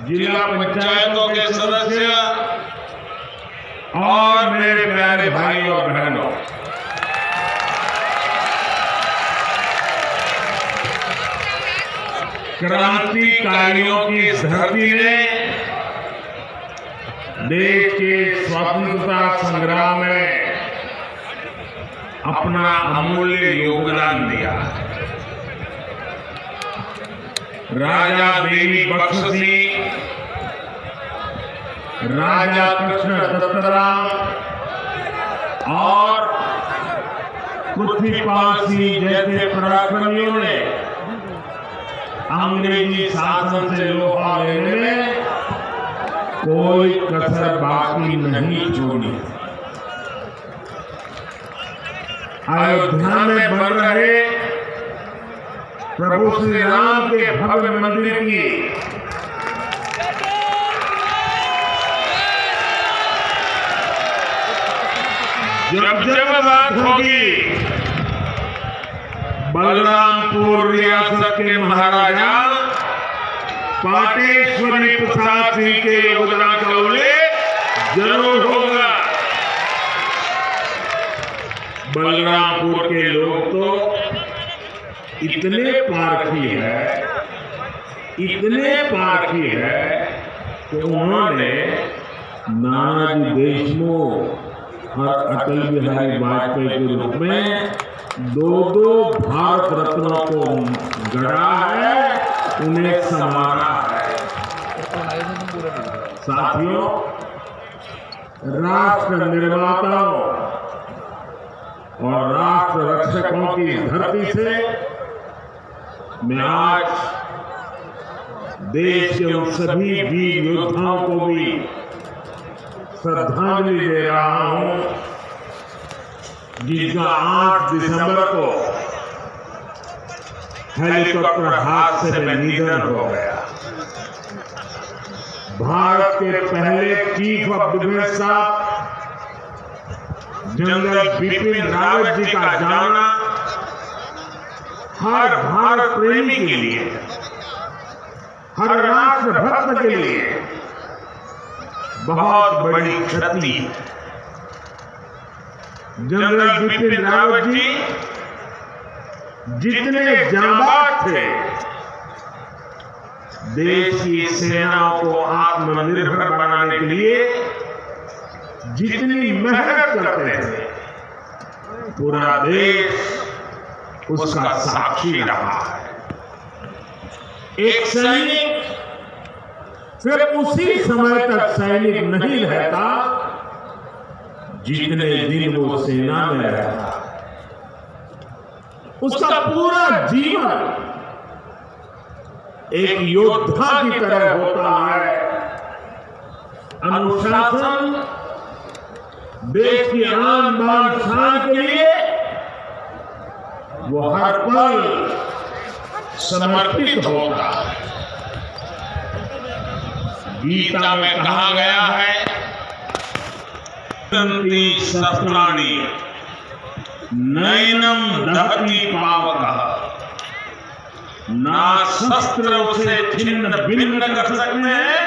जिला पंचायतों के सदस्य और मेरे प्यारे भाई और बहनों, क्रांतिकारियों की इस धरती ने देश के स्वतंत्रता संग्राम में अपना अमूल्य योगदान दिया। राजा देवी बख्श सिंह, राजा कृष्ण दत्तराम और पृथ्वीपाल सिंह जैसे पराक्रमियों ने अंग्रेजी शासन से लोहा लेने में कोई कसर बाकी नहीं छोड़ी। अयोध्या में बन रहे प्रभु श्री राम के भव्य मंदिर की जब बात होगी, बलरामपुर रियासत के महाराजा पाटेश्वरी प्रसाद सिंह के योगदान का उल्लेख जरूर होगा। बलरामपुर के लोग तो इतने पारखी है, इतने पारखी है कि उन्होंने नानाजी देशमुख और अटल बिहारी वाजपेयी के रूप में दो भारत रत्नों को गढ़ा है, उन्हें संवारा है। साथियों, राष्ट्र निर्माताओं और राष्ट्र रक्षकों की धरती से मैं आज देश के उन सभी वीर योद्धाओं को भी श्रद्धांजलि दे रहा हूं जिनका 8 दिसंबर को हेलीकॉप्टर हादसे में निधन हो गया। भारत के पहले chief of defence staff general Bipin Rawat ji का जाना हर भारत प्रेमी के लिए, हर राष्ट्र भक्त के लिए बहुत बड़ी क्षति है। जनरल बिपिन रावत जी जितने जांबाज थे, देश की सेनाओं को आत्मनिर्भर बनाने के लिए जितनी मेहनत करते थे, पूरा देश उसका साक्षी रहा है। एक सैनिक सिर्फ उसी समय तक सैनिक नहीं रहता जितने दिन वो सेना में रहता, उसका पूरा जीवन एक योद्धा की तरह होता है। अनुशासन, देश की आन बान शान के लिए वो हर पल समर्पित होता है। गीता में कहा गया है, शस्त्राणि नैनम दहति पावकः, ना शस्त्र उसे छिन्न भिन्न कर सकते हैं,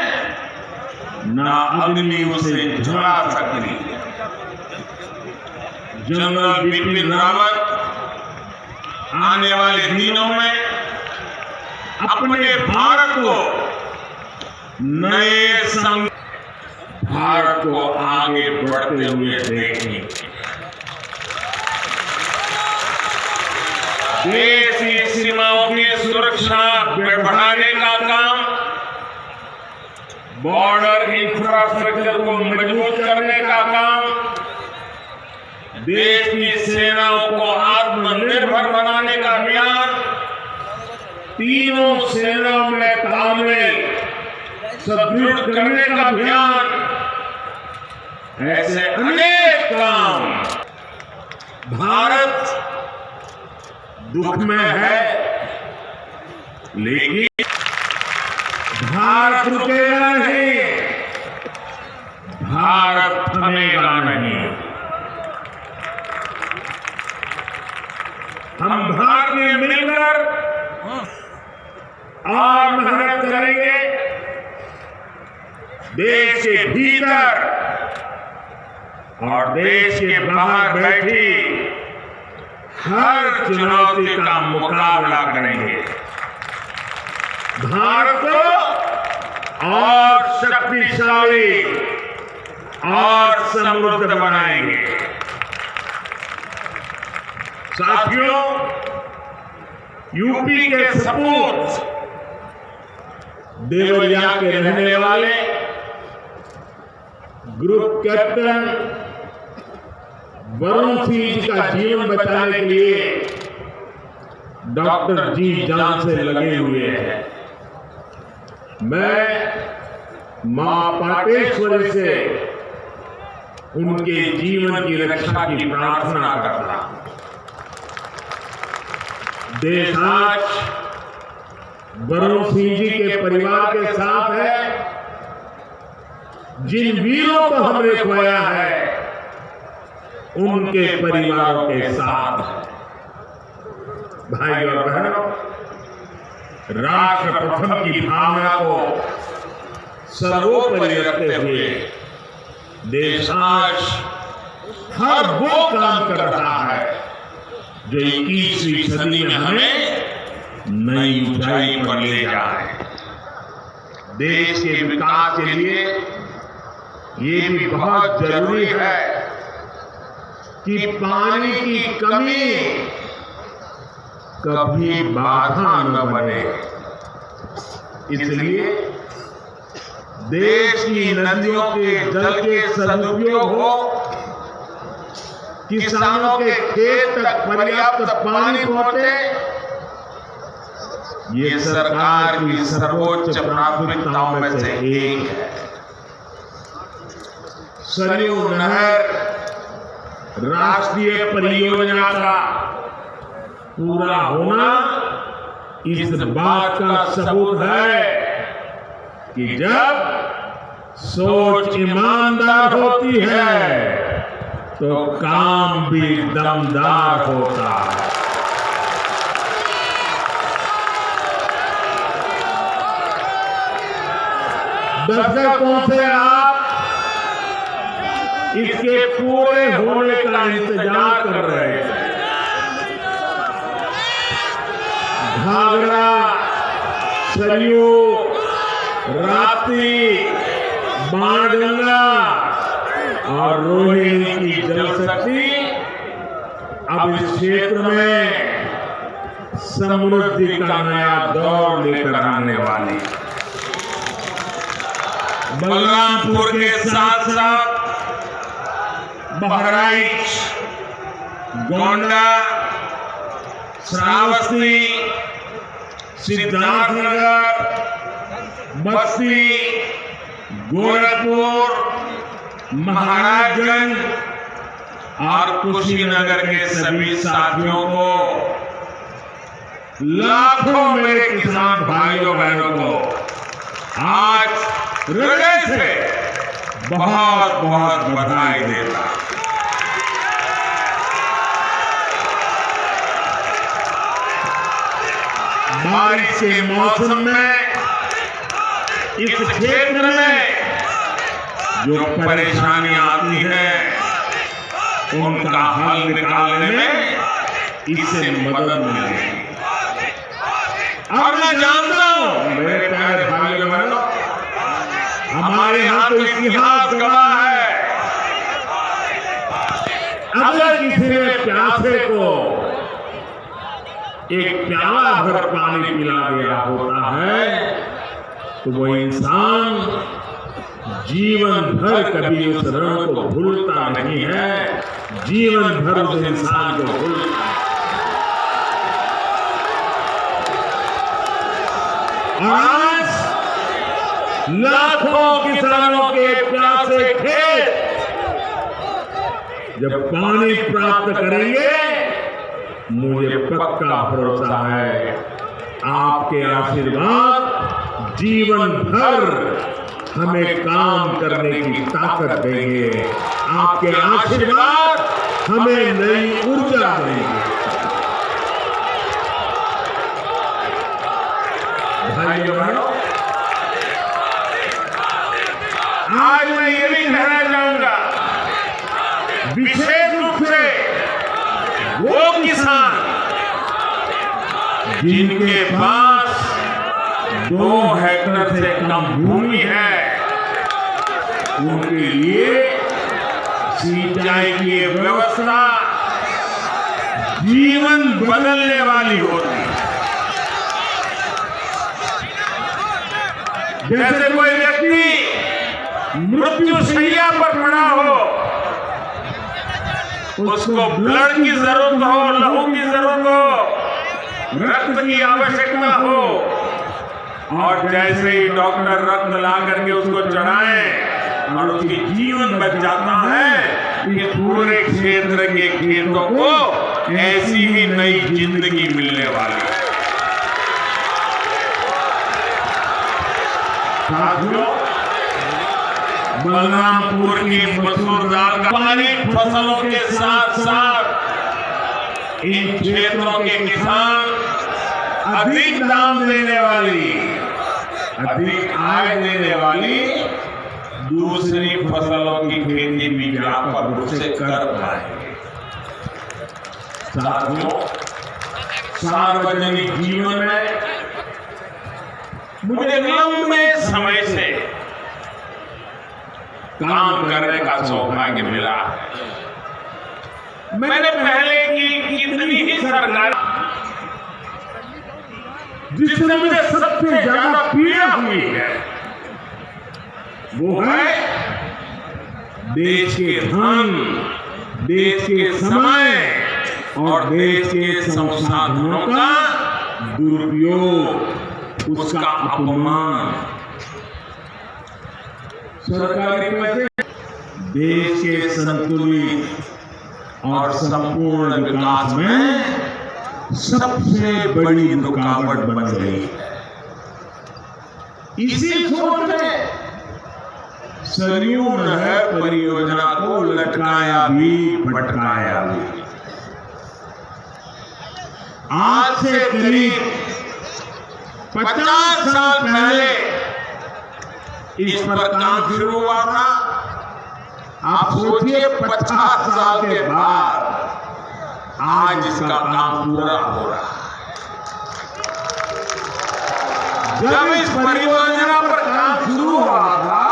ना अग्नि उसे जला सकती है। जनरल बिपिन रावत आने वाले दिनों में अपने भारत को नए भारत को आगे बढ़ते हुए देखेंगे। देश की सीमाओं की सुरक्षा बढ़ाने का काम, बॉर्डर इंफ्रास्ट्रक्चर को मजबूत करने का काम, देश की सेनाओं को आत्मनिर्भर बनाने का अभियान, तीनों सेनाओं में तालमेल सुदृढ़ करने का अभियान, ऐसे अनेक काम। भारत दुख में है, लेकिन भारत रुकेगा नहीं, भारत थमेगा नहीं। हम भारतीय मिलकर और मेहनत करेंगे देश के भीतर और देश के बाहर बैठी हर चुनौती का मुकाबला करेंगे। भारत को और शक्तिशाली और समृद्ध बनाएंगे। साथियों, यूपी के सपूत देवरिया के रहने वाले ग्रुप कैप्टन वरुण सिंह जी का जीवन बचाने के लिए डॉक्टर जी जान से लगे हुए हैं। मैं मां पाटेश्वरी से उनके जीवन की रक्षा की प्रार्थना करता हूं। देश आज वरुण सिंह जी के परिवार के साथ है। जिन वीरों को हमने खोया है उनके परिवारों के साथ है। भाइयों और बहनों, राष्ट्र प्रथम की भावना को सर्वोपरि रखते हुए देश आज हर वो काम कर रहा है जो 21वीं सदी में हमें नई ऊंचाई पर ले जाए। देश के विकास के लिए ये भी बहुत जरूरी है कि पानी की कमी कभी बाधा न बने। इसलिए देश की नदियों के जल के सदुपयोग हो, किसानों के खेत तक पर्याप्त पानी पहुंचे, ये सरकार की सर्वोच्च प्राथमिकताओं में से एक है। सरयू नहर राष्ट्रीय परियोजना का पूरा होना इस बात का सबूत है कि जब सोच ईमानदार होती है तो काम भी दमदार होता है। दशकों से आप इसके पूरे होने का इंतजार कर रहे हैं। घाघरा, सरयू, राप्ती, बाणगंगा और रोहिणी की जलशक्ति अब इस क्षेत्र में समृद्धि का नया दौर लेकर आने वाली। बलरामपुर के साथ साथ बहराइच, गोंडा, श्रावस्ती, सिद्धार्थनगर, बस्ती, गोरखपुर, महाराजगंज और कुशीनगर के सभी साथियों को, लाखों मेरे किसान भाइयों बहनों को आज हृदय से बहुत बहुत बधाई देता। बारिश के मौसम में इस क्षेत्र में जो परेशानियां आती हैं उनका हल निकालने में इससे मदद मिलेगी। और मैं जानता हूं मेरे प्यारे भाइयों बहनों, हमारे यहाँ तो इतिहास गवाह है, अगर किसी ने प्यासे को एक प्याला भर पानी पिला दिया होता है तो वो इंसान जीवन भर कभी उस ऋण को भूलता नहीं है, जीवन भर उस इंसान को भूलता है। आज लाखों किसानों के प्यासे खेत जब पानी प्राप्त करेंगे, मुझे पक्का भरोसा है आपके आशीर्वाद जीवन भर हमें काम करने की ताकत देंगे। आपके आशीर्वाद हमें नई ऊर्जा देंगे। भाइयों बहनों, जिनके पास 2 हेक्टेयर से कम भूमि है, उनके लिए सिंचाई की व्यवस्था जीवन बदलने वाली होती है। जैसे कोई व्यक्ति मृत्यु शैया पर पड़ा हो, उसको ब्लड की जरूरत हो, लहू की जरूरत हो, रक्त की आवश्यकता हो, और जैसे ही डॉक्टर रक्त ला करके उसको चढ़ाए और उसकी जीवन बच जाता है, इस पूरे क्षेत्र के खेतों को ऐसी ही नई जिंदगी मिलने वाली है। साथियों, बलरामपुर की मसूर दाल का पारित फसलों के साथ साथ इन क्षेत्रों के किसान अधिक दाम देने वाली, अधिक आय देने वाली दूसरी फसलों की खेती भी व्यापक रूप से कर पाएंगे। साथियों, सार्वजनिक जीवन में मुझे लंबे समय से काम करने का सौभाग्य मिला है। मैंने पहले की कितनी ही सरकार, जिससे मुझे सबसे ज्यादा पीड़ा हुई है, वो है देश के धन, देश के समय और देश के संसाधनों का दुरुपयोग, उसका अपमान। सरकारी पैसे देश के संतुलित और संपूर्ण विकास में सबसे बड़ी रुकावट बन गई है। इसी सोच में सरयू नहर परियोजना को लटकाया भी भटकाया भी। आज से करीब 50 साल पहले इस पर काम शुरू हुआ था। आप सोचिए 50 साल के बाद आज इसका काम पूरा हो रहा है। जब इस परियोजना पर काम शुरू हुआ था,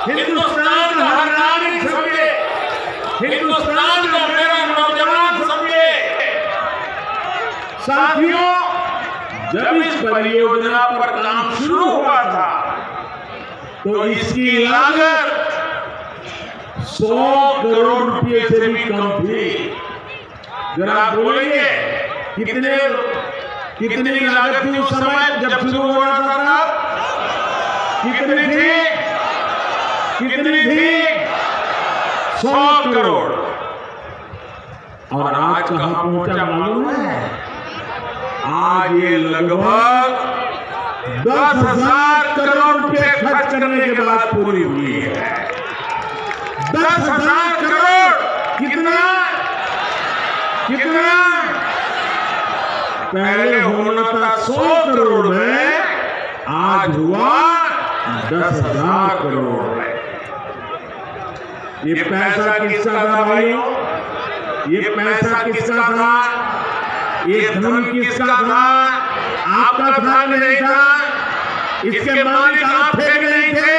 हिंदुस्तान का हर नागरिक समझे, हिंदुस्तान का मेरा नौजवान समझे। साथियों, जब इस परियोजना पर काम शुरू हुआ था तो इसकी लागत 100 करोड़ रुपए से भी कम थी। जरा आप बोलेंगे कितनी लागत थी उस समय जब शुरू हो रहा था? कितनी थी? 100 करोड़। और आज कहां पहुंचा मालूम है? आज ये लगभग 10,000 करोड़ रुपए खर्च करने के बाद पूरी हुई है। 10,000 करोड़। कितना? पहले होना था 100 करोड़ में, आज हुआ 10,000 करोड़ में। ये पैसा किसका था भाइयों? ये पैसा किसका था? ये धन किसका था? आपका था नहीं था? इसके मालिक आप थे नहीं थे?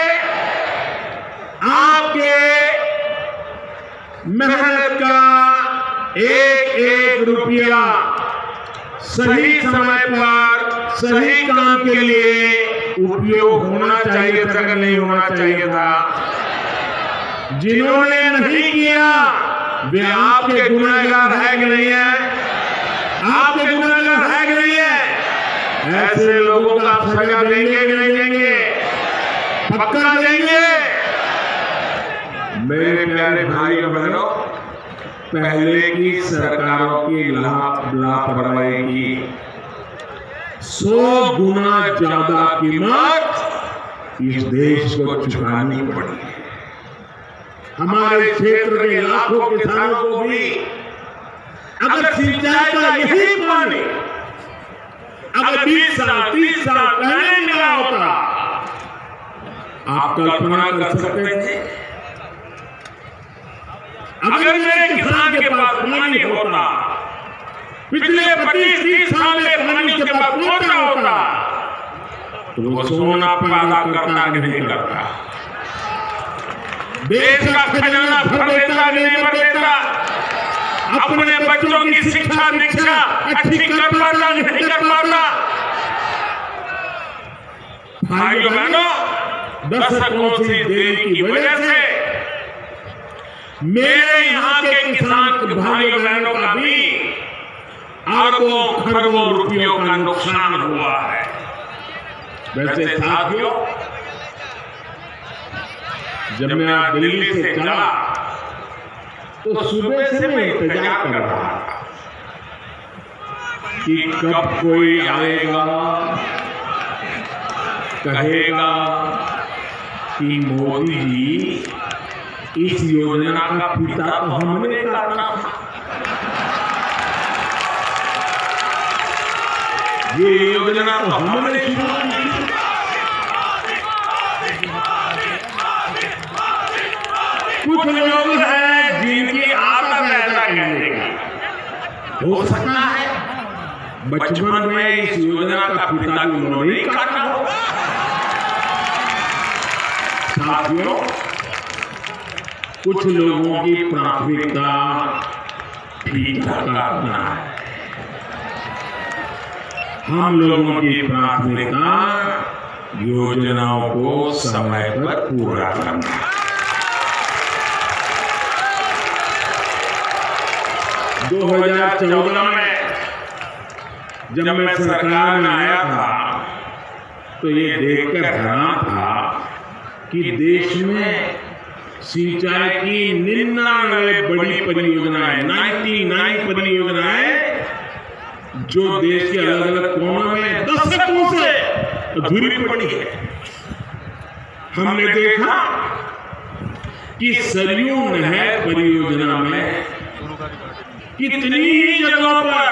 आपके मेहनत का एक रुपया सही समय पर सही काम के लिए उपयोग होना चाहिए था कि नहीं होना चाहिए था? जिन्होंने नहीं किया वे आपके गुनहगार है कि नहीं है? आपके गुनहगार है कि नहीं है? ऐसे लोगों का सजा देंगे कि नहीं देंगे? पक्का देंगे। मेरे प्यारे भाई और बहनों, पहले की सरकारों की लापरवाही की 100 गुना ज्यादा कीमत इस देश को चुकानी पड़ी। हमारे क्षेत्र के लाखों किसानों को भी अगर सिंचाई का यही पानी अगर 20 साल 30 साल पहले मिला होता, आप कल्पना कर सकते थे? अगर मेरे किसान के पास पानी होता, पिछले 25-30 साल में पानी के पास पहुंचा होता, तो वो सोना पैदा करता कि नहीं करता, देश का खजाना भर देता कि नहीं भर देता, अपने बच्चों की शिक्षा दीक्षा अच्छी कर पाता कि नहीं कर पाता। भाइयों बहनों, दशकों से देरी की वजह से मेरे यहाँ के किसान भाइयों बहनों का भी अरबों खरबों रुपयों का नुकसान हुआ है। वैसे साथियों, जब मैं दिल्ली से चला तो सुबह से मैं इंतजार कर रहा था कि कब कोई आएगा कहेगा कि मोदी जी इस योजना का पिता तो हमने काटा, ये योजना तो हमने शुरू की। कुछ लोग हैं जिनकी आदत ऐसा कहने की, हो सकता है बचपन में इस योजना का पिता उन्होंने ही काटा हो। साथियों, कुछ लोगों की प्राथमिकता फीता काटना है, हम लोगों की प्राथमिकता योजनाओं को समय पर पूरा करना है। 2014 में जब मैं सरकार में आया था तो ये देखकर हैरान था कि देश में सिंचाई की 99 बड़ी परियोजनाएं, 99 परियोजनाएं जो देश के अलग अलग कोनों में दशकों से अधूरी पड़ी है। हमने देखा कि सरयू नहर परियोजना में कितनी ही जगहों पर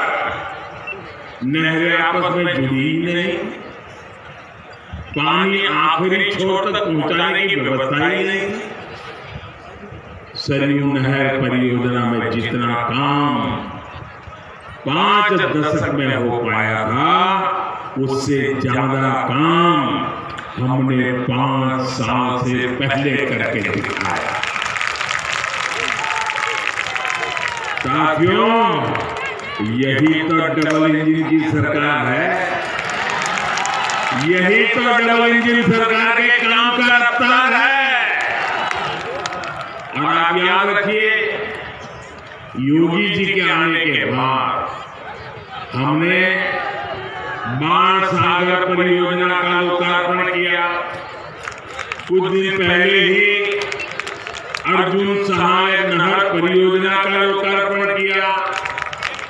नहरें आपस में जुड़ी ही नहीं, पानी आखिरी छोर तक पहुंचाने की व्यवस्था ही नहीं। सरयू नहर परियोजना में जितना काम 5 दशक में हो पाया था, उससे ज्यादा काम हमने 5 साल से पहले करके दिखाया। साथियों, यही तो डबल इंजन की सरकार है, यही तो डबल इंजन सरकार के काम का रफ्तार है। और आप याद रखिए, योगी जी के आने के बाद हमने बाण सागर परियोजना का लोकार्पण किया। कुछ दिन पहले ही अर्जुन सहायक नहर परियोजना का लोकार्पण किया।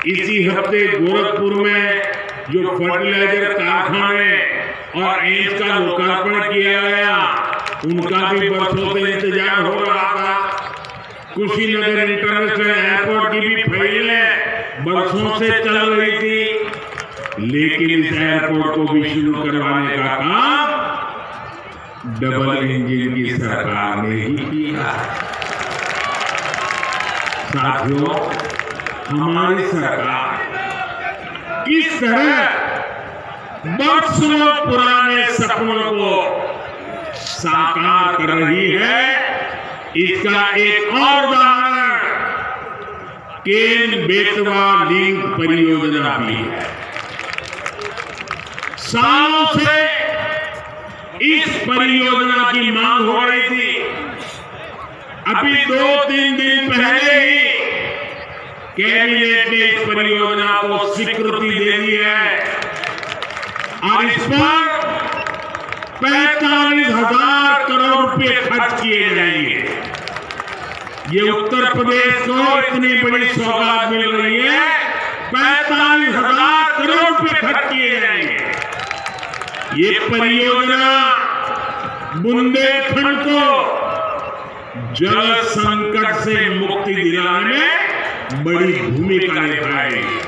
इसी हफ्ते गोरखपुर में जो फर्टिलाइजर कारखाने और एम्स का लोकार्पण किया गया, उनका भी वर्षों से इंतजार हो रहा था। कुशीनगर इंटरनेशनल एयरपोर्ट की भी फाइलें वर्षों से चल रही थी, लेकिन इस एयरपोर्ट को भी शुरू करवाने का काम डबल इंजन की सरकार ने ही किया। साथियों, हमारी सरकार किस तरह वर्षों पुराने सपनों को साकार कर रही है, इसका एक और उदाहरण केन बेतवा लिंक परियोजना भी है। सालों से इस परियोजना की मांग हो रही थी। अभी 2-3 दिन पहले ही कैबिनेट ने इस परियोजना को स्वीकृति दे दी है और इस पर 45,000 करोड़ रुपए खर्च किए जाएंगे। ये उत्तर प्रदेश को इतनी बड़ी सौगात मिल रही है, 45,000 करोड़ रुपए खर्च किए जाएंगे। ये परियोजना बुंदेलखंड को जल संकट से मुक्ति दिलाने में बड़ी भूमिका निभाएगी।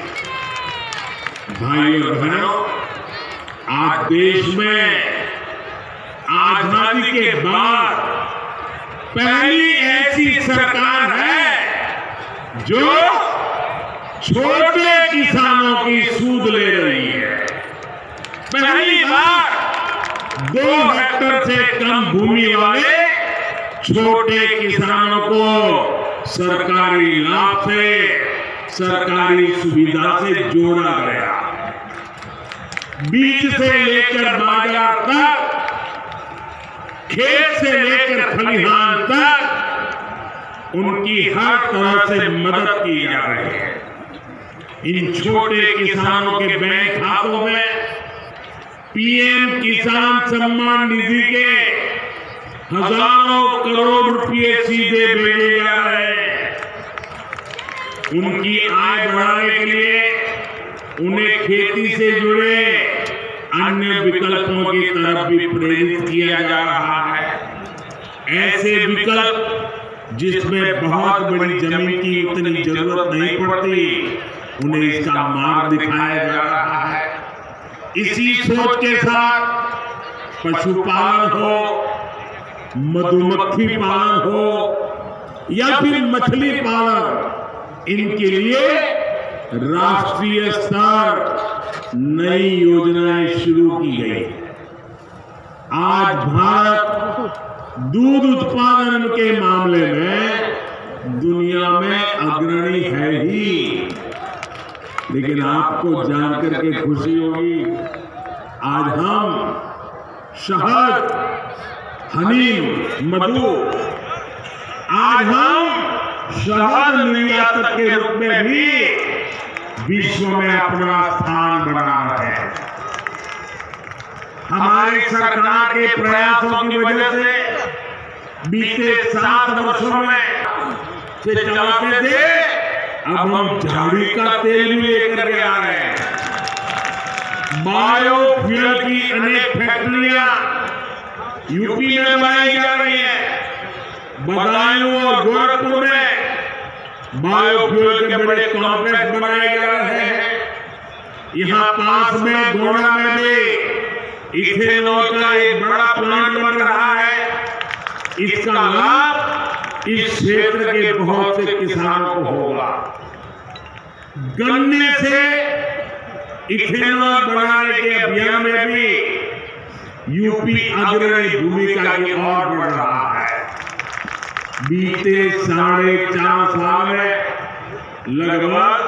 भाइयों और बहनों, आज देश में आजादी के बाद पहली ऐसी सरकार है जो छोटे किसानों की सूद ले रही है। पहली बार 2 हेक्टेयर से कम भूमि वाले छोटे किसानों को सरकारी लाभ से, सरकारी सुविधा से जोड़ा गया। बीज से लेकर बाजार तक, खेत से लेकर खलिहान तक उनकी हर तरह से मदद की जा रही है। इन छोटे किसानों के बैंक खातों में पीएम किसान सम्मान निधि के हजारों करोड़ रुपए सीधे भेजे जा रहे हैं। उनकी आय बढ़ाने के लिए उन्हें खेती से जुड़े अन्य विकल्पों की तरफ भी प्रेरित किया जा रहा है। ऐसे विकल्प जिसमें बहुत बड़ी जमीन की उतनी जरूरत नहीं पड़ती, उन्हें इसका मार्ग दिखाया जा रहा है। इसी सोच के साथ पशुपालन हो, मधुमक्खी पालन हो या फिर मछली पालन, इनके लिए राष्ट्रीय स्तर नई योजनाएं शुरू की गई। आज भारत दूध उत्पादन के मामले में दुनिया में अग्रणी है ही। लेकिन आपको जानकर के खुशी होगी, आज हम शहद, हनीम, मधु, आज हम शहद निर्यातक के रूप में भी विश्व में अपना स्थान बना रहे हैं। हमारी सरकार के प्रयासों की वजह से बीते 7 वर्षों में से चलाते थे, अब हम झाड़ी का तेल भी लेकर के आ रहे हैं। बायोफ्यूल की अनेक फैक्ट्रियां यूपी में बनाई जा रही है। बदायूं और गोरखपुर में बायोफ्यूल के बड़े कॉम्प्लेक्स बनाए जा रहे हैं। यहाँ पास में गोंडा में भी इथेनॉल का एक बड़ा प्लांट बन रहा है। इसका लाभ इस क्षेत्र के बहुत से किसानों को होगा। गन्ने से इथेनॉल बनाने के अभियान में भी यूपी अग्रणी भूमिका की ओर बढ़ रहा है। बीते 4.5 साल में लगभग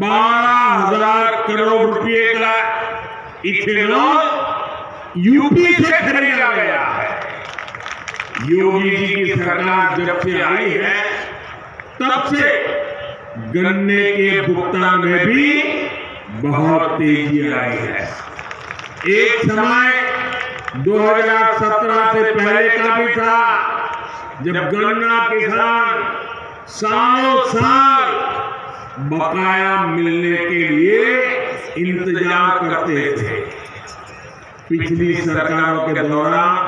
12,000 करोड़ रुपए का इथेनॉल यूपी से खरीदा गया है। योगी जी की सरकार जब से आई है, तब से गन्ने के भुगतान में भी बहुत तेजी आई है। एक समय 2017 से पहले का भी था, जब गन्ना किसान सालों साल बकाया मिलने के लिए इंतजार करते थे। पिछली सरकारों के दौरान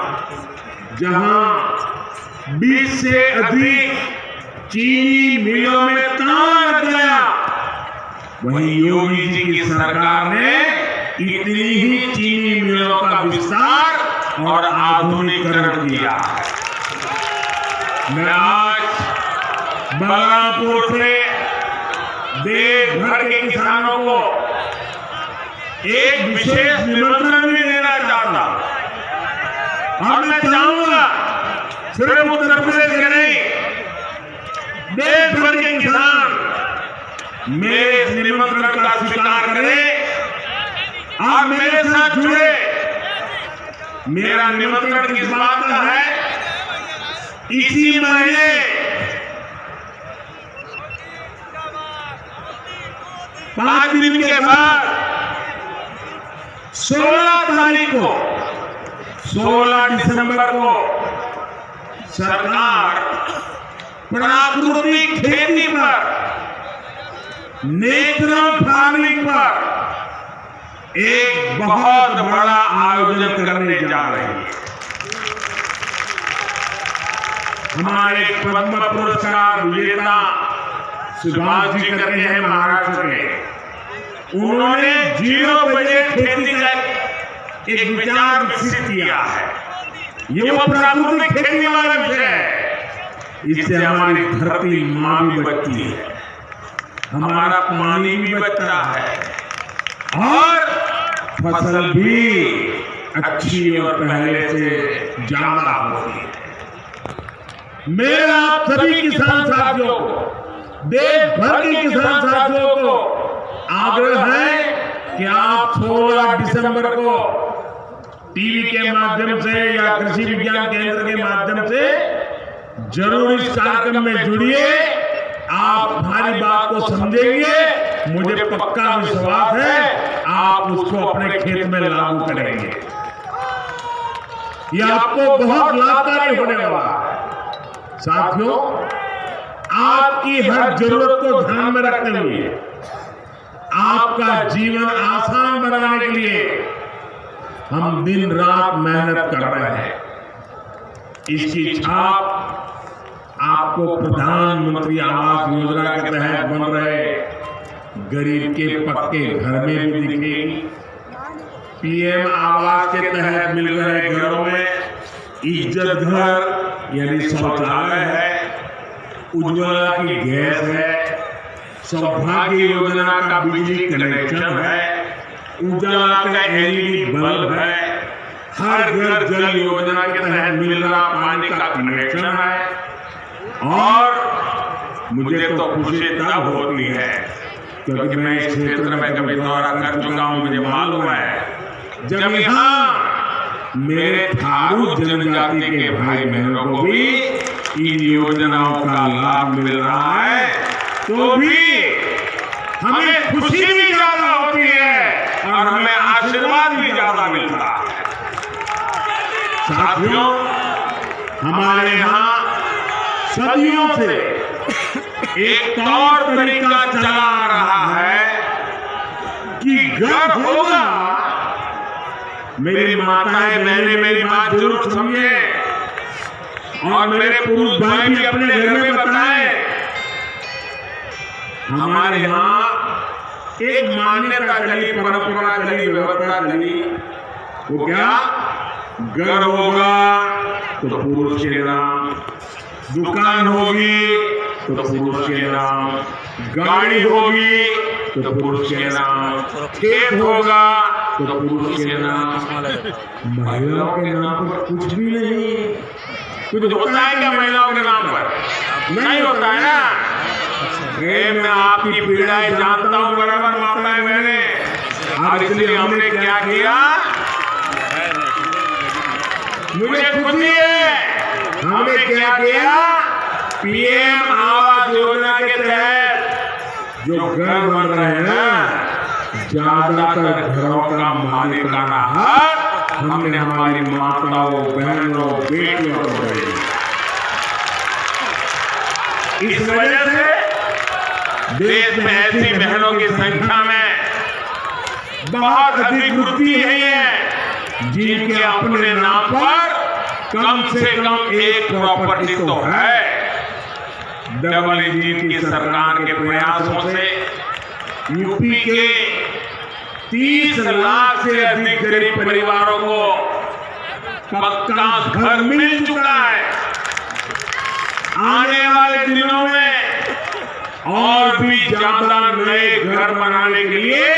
जहां 20 से अधिक चीनी मिलों में ताला लग गया, वहीं योगी जी की सरकार ने इतनी ही चीनी मिलों का विस्तार और आधुनिकीकरण किया। मैं आज बलरामपुर से देश भर के किसानों को एक विशेष निमंत्रण भी देना चाहता हूं। और मैं चाहूंगा सिर्फ उत्तर प्रदेश के नहीं, देश भर के किसान मेरे इस निमंत्रण का स्वीकार करें और मेरे साथ जुड़े। मेरा निमंत्रण किस बात का है? इसी महीने 5 दिन के बाद 16 तारीख को, 16 दिसंबर को सरकार प्राकृतिक खेती पर, नेचुरल फार्मिंग पर एक बहुत बड़ा आयोजन करने जा रही है। हमारे पद्म पुरस्कार विजेता सुभाष जी करके हैं महाराष्ट्र के, उन्होंने 0 बजट खेती का एक विचार विकसित किया है। ये वो प्राकृतिक खेती वाला विषय है। इससे हमारी धरती माँ भी बचती है, हमारा पानी भी बचता है और फसल भी अच्छी और पहले से ज्यादा होती है। मेरा आप सभी किसान साथियों को, देश भर के किसान साथियों को आग्रह है कि आप 16 दिसंबर को टीवी के माध्यम से या कृषि विज्ञान केंद्र के माध्यम से जरूर इस कार्यक्रम में जुड़िए। आप हमारी बात को समझेंगे, मुझे पक्का विश्वास है आप उसको अपने खेत में लागू करेंगे। यह आपको बहुत लाभकारी होने वाला है। साथियों, आपकी हर जरूरत को ध्यान में रखते हुए आपका जीवन आसान बनाने के लिए हम दिन रात मेहनत कर रहे हैं। इसकी छाप आपको प्रधानमंत्री आवास योजना के तहत बन रहे गरीब के पक्के घर में भी दिखेगी। पीएम आवास के तहत मिल रहे घरों में इज्जत घर यानी शौचालय है, उज्ज्वला की गैस है, सौभाग्य योजना का बिजली कनेक्शन है, उजाला का एलईडी बल्ब है, हर घर जल योजना के तहत मिल रहा पानी का कनेक्शन है। और मुझे तो खुशी तब होती है क्योंकि मैं इस क्षेत्र में कभी दौरा कर चुका हूं, मुझे मालूम है जब यहाँ मेरे थारू जनजाति के भाई बहनों को भी इन योजनाओं का लाभ मिल रहा है तो भी हमें खुशी भी ज्यादा होती है और हमें आशीर्वाद भी ज्यादा मिलता है। साथियों, हमारे यहाँ सदियों से एक तौर तरीका चला आ रहा है कि घर होगा। मेरी माताएं बहनें मेरी बात जरूर समझे और मेरे पुरुष भाई भी अपने घर में बताएं। हमारे यहाँ एक मान्यता चली, परंपरा चली, व्यवस्था चली, वो क्या, घर होगा तो पुरुष के नाम, दुकान होगी तो पुरुष के नाम, गाड़ी होगी तो पुरुष के नाम, खेत होगा तो पुरुष के नाम। महिलाओं के नाम पर कुछ भी नहीं। कुछ होता है क्या महिलाओं के नाम पर? नहीं होता है ना। मैं आपकी पीड़ाएं जानता हूँ बराबर माताएं मैंने, और इसलिए हमने क्या किया, मुझे खुशी है, हमने क्या किया, पीएम आवास योजना के तहत जो घर बन रहे हैं ना, ज्यादातर घरों का मालिकाना हक हमने हमारी माताओं, बहनों, बेटियों को दिया। इस वजह से देश में ऐसी बहनों की संख्या में बहुत अधिक वृद्धि है जिनके अपने नाम पर कम से कम एक प्रॉपर्टी तो है। डबल इंजन की सरकार के प्रयासों से यूपी के 30 लाख से अधिक गरीब परिवारों को पक्का घर मिल चुका है। आने वाले दिनों में और भी ज्यादा नए घर बनाने के लिए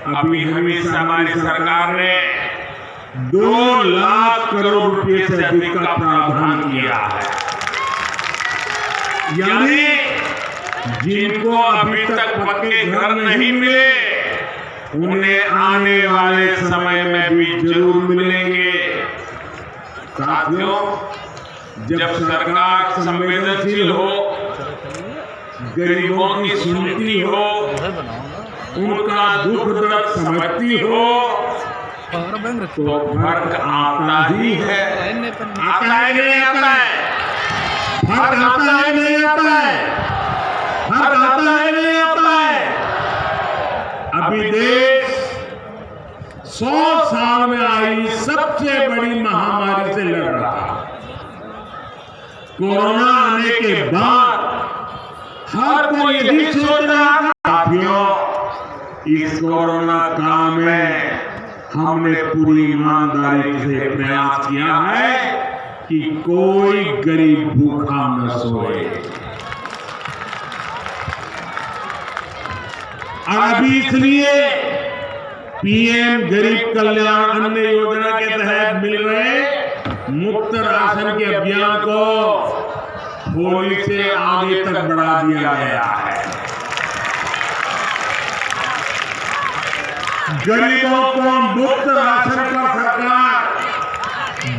अभी हमेशा हमारी सरकार ने 2 लाख करोड़ रुपए से अधिक का प्रावधान किया है। यानी जिनको अभी तक पक्के घर नहीं मिले उन्हें आने वाले समय में भी जरूर मिलेंगे। साथियों, जब सरकार संवेदनशील हो, गरीबों की सुनती हो, उनका दुख दर्द समझती हो तो फर्क आता ही है। आता है कि नहीं आता है? फर्क आता है नहीं आता है? फर्क आता है नहीं आता है? अभी देश 100 साल में आई सबसे बड़ी महामारी से लड़ रहा है। कोरोना आने के बाद हर कोई यही सोच रहा है। साथियों, इस कोरोना काल में हमने पूरी ईमानदारी से प्रयास किया है कि कोई गरीब भूखा न सोए। और अभी इसलिए पीएम गरीब कल्याण अन्न योजना के तहत मिल रहे मुफ्त राशन के अभियान को होली से आगे तक बढ़ा दिया गया है। गरीबों को मुफ्त राशन पर सरकार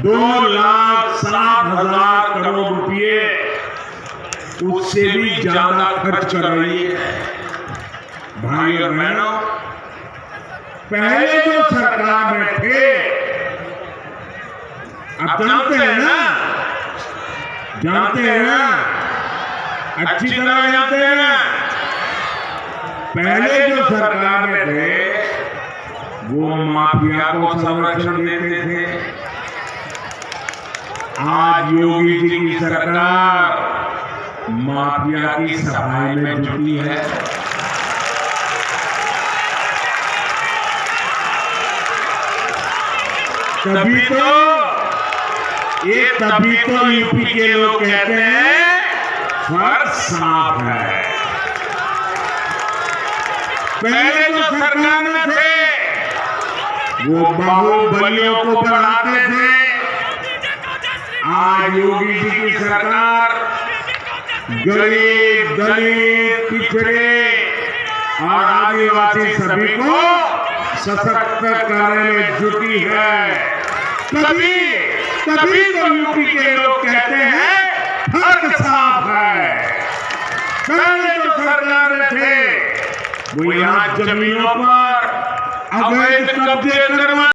2,60,000 करोड़ रुपए उससे भी ज्यादा खर्च कर रही है। भाई और बहनों, पहले जो सरकार में थे, आप जानते हैं ना, अच्छी तरह जानते हैं। पहले जो सरकार में थे वो माफिया को संरक्षण देते थे। आज योगी जी की सरकार माफिया की सफाई में जुटी है। तभी तो यूपी के लोग कहते हैं फर्क साफ है। पहले जो सरकार में थे वो बाहुबलियों को बढ़ाते थे। आज योगी जी की सरकार गरीब, दलित, पिछड़े और आदिवासी सभी को सशक्त करने में जुटी है। तभी तो यूपी के लोग कहते हैं फर्क साफ है। पहले जो सरकार में थे वो यहाँ जमीनों पर अवैध कब्जे करवा